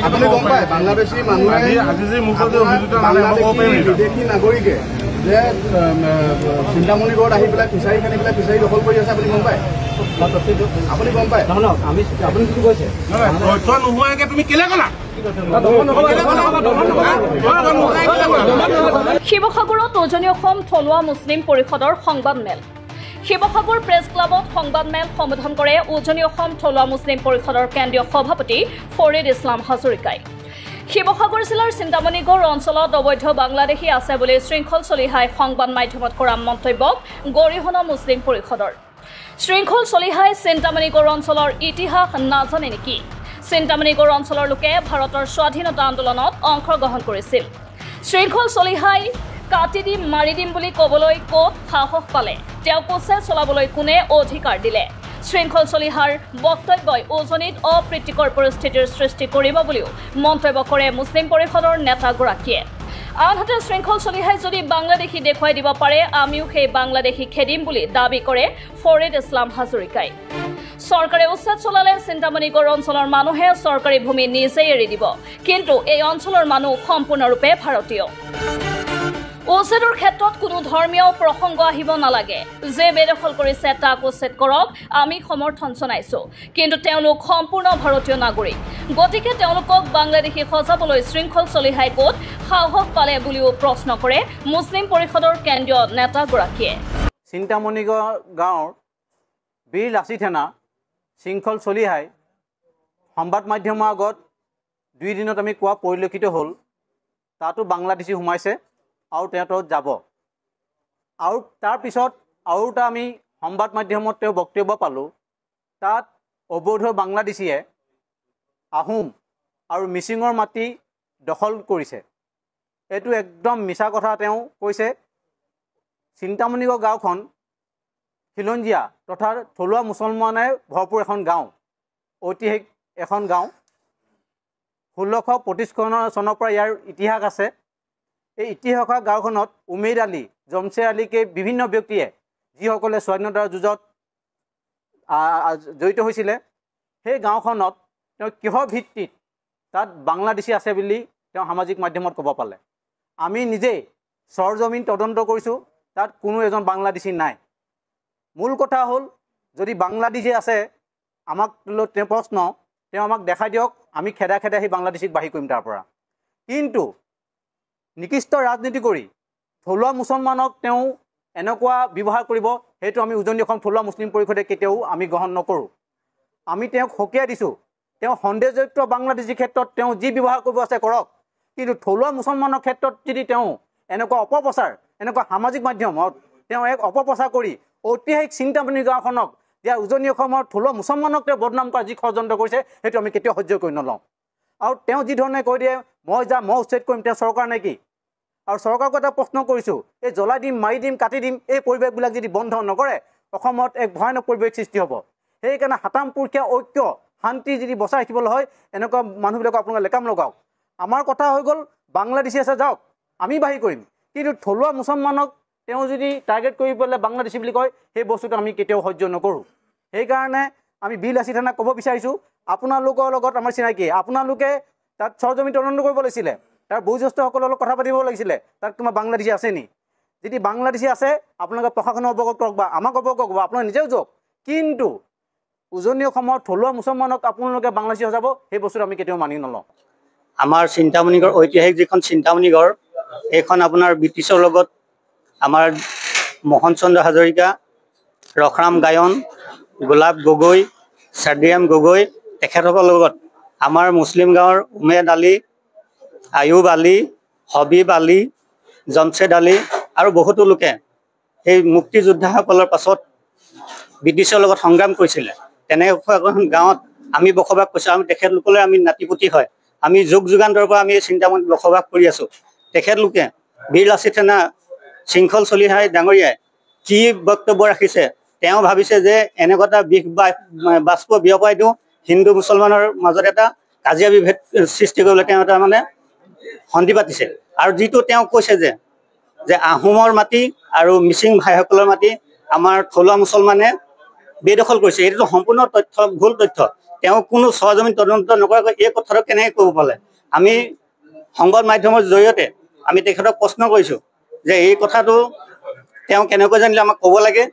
আপুনি গম পায় বাংলাদেশী মানুহে আজি যে মুখত বিদেশী নাগৰিকে যে চিন্তামণি গড়ত আহি পেলাই ফিচাৰী খানি পেলাই ফিচাৰী দখল কৰি আছে আপুনি গম পায় আপুনি গম পায় আমি আপুনি কি কৈছে তথ্য নোহোৱাকৈ তুমি কেলে ক'লা শিৱসাগৰত উজনি অসম থলুৱা মুছলিম পৰিষদৰ সংবাদমেল শিৱসাগৰ প্ৰেছ ক্লাবত সংবাদমেল সম্বোধন কৰে উজনি অসম থলুৱা মুছলিম পৰিষদৰ কেন্দ্ৰীয় সভাপতি ফৰিদ ইছলাম হাজৰিকাই শিৱসাগৰ জিলাৰ চিন্তামণিগড় অঞ্চলত অবৈধ বাংলাদেশী আছে বুলি শৃংখল চলিহাই সংবাদ মাধ্যমত কৰা মন্তব্যক গৰিহণা মুছলিম পৰিষদৰ শৃংখল চলিহাই চিন্তামণিগড় অঞ্চলৰ ইতিহাস নাজানে নেকি চিন্তামণিগড় অঞ্চলৰ লোকে ভাৰতৰ স্বাধীনতা আন্দোলনত অংশগ্ৰহণ কৰিছিল শৃংখল চলিহাই কাটি দিম মাৰি দিম বুলি ক'বলৈ ক'ত সাহস পালে তেওঁ কোচে চলাবলৈ কোনে অধিকাৰ দিলে শৃংখল চলিহাৰ বক্তব্যই উজনিত অপ্ৰীতিকৰ পৰিস্থিতিৰ সৃষ্টি কৰিব বুলিও মন্তব্য কৰে মুছলিম পৰিষদৰ নেতাগৰাকীয়ে আনহাতে শৃংখল চলিহাই যদি বাংলাদেশী দেখুৱাই দিব পাৰে আমিও সেই বাংলাদেশী খেদিম বুলি দাবী কৰে ফৰিদ ইছলাম হাজৰিকাই চৰকাৰে উচ্ছেদ চলালে চিন্তামণিগড় অঞ্চলৰ মানুহে চৰকাৰী ভূমি নিজেই এৰি দিব কিন্তু এই অঞ্চলৰ মানুহ সম্পূৰ্ণৰূপে ভাৰতীয় উচ্ছেদৰ ক্ষেত্ৰত কোনো ধৰ্মীয় প্ৰসংগ আহিব নালাগে যে বেদখল কৰিছে তাক উচ্ছেদ কৰক আমি সমৰ্থন জনাইছো কিন্তু তেওঁলোক সম্পূৰ্ণ ভাৰতীয় নাগৰিক গতিকে তেওঁলোকক বাংলাদেশী সজাবলৈ শৃংখল চলিহাই ক'ত সাহস পালে বুলিও প্ৰশ্ন কৰে মুছলিম পৰিষদৰ কেন্দ্ৰীয় নেতাগৰাকীয়ে চিন্তামণিগড় গাঁৱৰ বীৰ লাচি থানা শৃংখল চলিহাই সংবাদ মাধ্যমৰ আগত 2 দিনত আমি কোৱা পৰিলক্ষিত হ'ল তাতো বাংলাদেশী সোমাইছে আৰু তেওঁ যাব আৰু তাৰ পিছত আৰু এটা আমি সংবাদ মাধ্যমত তেওঁ বক্তব্য পালোঁ তাত অবৈধ বাংলাদেশীয়ে আহোম আৰু মিচিঙৰ মাটি দখল কৰিছে এইটো একদম মিছা কথা তেওঁ কৈছে চিন্তামণিগড় গাঁওখন খিলঞ্জীয়া তথা থলুৱা মুছলমানে ভৰপূৰ এখন গাঁও ঐতিহাসিক এখন গাঁও 1625 চনৰ পৰা ইয়াৰ ইতিহাস আছে এই ইতিহাসৰ গাঁওখনত উমেদ আলী জমছেদ আলীকে বিভিন্ন ব্যক্তিয়ে যিসকলে স্বাধীনতাৰ যুঁজত জড়িত হৈছিলে সেই গাঁওখনত তেওঁ কিহৰ ভিত্তিত তাত বাংলাদেশী আছে বুলি তেওঁ সামাজিক মাধ্যমত ক'ব পালে আমি নিজেই সৰজমিন তদন্ত কৰিছোঁ তাত কোনো এজন বাংলাদেশী নাই মূল কথা হ'ল যদি বাংলাদেশী আছে আমাক তেওঁ প্ৰশ্ন তেওঁ আমাক দেখাই দিয়ক আমি খেদা খেদা সেই বাংলাদেশীক বাহিৰ কৰিম তাৰ পৰা কিন্তু নিকৃষ্ট ৰাজনীতি কৰি থলুৱা মুছলমানক তেওঁ এনেকুৱা ব্যৱহাৰ কৰিব সেইটো আমি উজনি অসম থলুৱা মুছলিম পৰিষদে কেতিয়াও আমি গ্ৰহণ নকৰোঁ আমি তেওঁক সকীয়াই দিছোঁ তেওঁ সন্দেহযুক্ত বাংলাদেশী ক্ষেত্ৰত তেওঁ যি ব্যৱহাৰ কৰিব আছে কৰক কিন্তু থলুৱা মুছলমানৰ ক্ষেত্ৰত যদি তেওঁ এনেকুৱা অপপ্ৰচাৰ এনেকুৱা সামাজিক মাধ্যমত তেওঁ এক অপপ্ৰচাৰ কৰি ঐতিহাসিক চিন্তামণি গাঁওখনক ইয়াৰ উজনি অসমৰ থলুৱা মুছলমানক তেওঁ বদনাম কৰা যি ষড়যন্ত্ৰ কৰিছে সেইটো আমি কেতিয়াও সহ্য কৰি নলওঁ আৰু তেওঁ যি ধৰণে কৈ দিয়ে মই উচ্ছেদ কৰিম তেওঁ চৰকাৰ নে কি আৰু চৰকাৰক এটা প্ৰশ্ন কৰিছোঁ এই জ্বলাই দিম মাৰি দিম কাটি দিম এই পৰিৱেশবিলাক যদি বন্ধ নকৰে অসমত এক ভয়ানক পৰিৱেশ সৃষ্টি হ'ব সেইকাৰণে সাতাম পুৰুষীয়া ঐক্য শান্তি যদি বচাই ৰাখিবলৈ হয় এনেকুৱা মানুহবিলাকক আপোনালোকে লেকাম লগাওক আমাৰ কথা হৈ গ'ল বাংলাদেশী আছে যাওক আমি বাহিৰ কৰিম কিন্তু থলুৱা মুছলমানক তেওঁ যদি টাৰ্গেট কৰি পেলাই বাংলাদেশী বুলি কয় সেই বস্তুটো আমি কেতিয়াও সহ্য নকৰোঁ সেইকাৰণে আমি বীৰ লাচি থানাক ক'ব বিচাৰিছোঁ আপোনালোকৰ লগত আমাৰ চিনাকি আপোনালোকে তাত সৰজমিন তদন্ত কৰিব লাগিছিলে তাৰ বয়োজ্যেষ্ঠসকলৰ লগত কথা পাতিব লাগিছিলে তাত তোমাৰ বাংলাদেশী আছে নি যদি বাংলাদেশী আছে আপোনালোকে প্ৰশাসনক অৱগত কৰক বা আমাক অৱগত কৰক আপোনালোকে নিজেও যাওক কিন্তু উজনি অসমৰ থলুৱা মুছলমানক আপোনালোকে বাংলাদেশী সজাব সেই বস্তুটো আমি কেতিয়াও মানি নলওঁ আমাৰ চিন্তামণিগড় ঐতিহাসিক যিখন চিন্তামণিগড় এইখন আপোনাৰ ব্ৰিটিছৰ লগত আমাৰ মোহন চন্দ্ৰ হাজৰিকা ৰখৰাম গায়ন গোলাপ গগৈ চাদিয়াম গগৈ তেখেতসকলৰ লগত আমাৰ মুছলিম গাঁৱৰ উমেদ আলী আয়ুব আলী হবিব আলী জমছেদ আলী আৰু বহুতো লোকে সেই মুক্তিযোদ্ধাসকলৰ পাছত ব্ৰিটিছৰ লগত সংগ্ৰাম কৰিছিলে তেনেকুৱা এখন গাঁৱত আমি বসবাস কৰিছোঁ আমি তেখেতলোকলৈ আমি নাতিপুতি হয় আমি যুগ যুগান্তৰ পৰা আমি চিন্তামণিত বসবাস কৰি আছোঁ তেখেতলোকে বীৰ লাচি থানা শৃংখল চলিহাই ডাঙৰীয়াই কি বক্তব্য ৰাখিছে তেওঁ ভাবিছে যে এনেকুৱা এটা বিষ বাষ্প বিয়পাই দিওঁ হিন্দু মুছলমানৰ মাজত এটা কাজিয়া বিভেদ সৃষ্টি কৰিবলৈ তেওঁ এটা মানে সন্ধি পাতিছে আৰু যিটো তেওঁ কৈছে যে আহোমৰ মাটি আৰু মিচিং ভাইসকলৰ মাটি আমাৰ থলুৱা মুছলমানে বেদখল কৰিছে এইটো সম্পূৰ্ণ তথ্য ভুল তথ্য তেওঁ কোনো সৰজমিন তদন্ত নকৰাকৈ এই কথাটো কেনেকৈ ক'ব পালে আমি সংবাদ মাধ্যমৰ জৰিয়তে আমি তেখেতক প্ৰশ্ন কৰিছোঁ যে এই কথাটো তেওঁ কেনেকৈ জানিলে আমাক ক'ব লাগে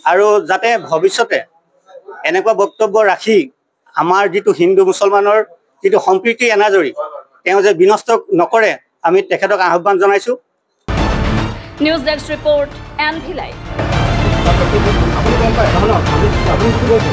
আৰু যাতে ভৱিষ্যতে এনেকুৱা বক্তব্য ৰাখি আমাৰ যিটো হিন্দু মুছলমানৰ যিটো সম্প্ৰীতি এনাজৰী তেওঁ যে বিনষ্ট নকৰে আমি তেখেতক আহ্বান জনাইছোঁ news desk report NV Live আপুনি গম পায় আপুনি কি কৈছে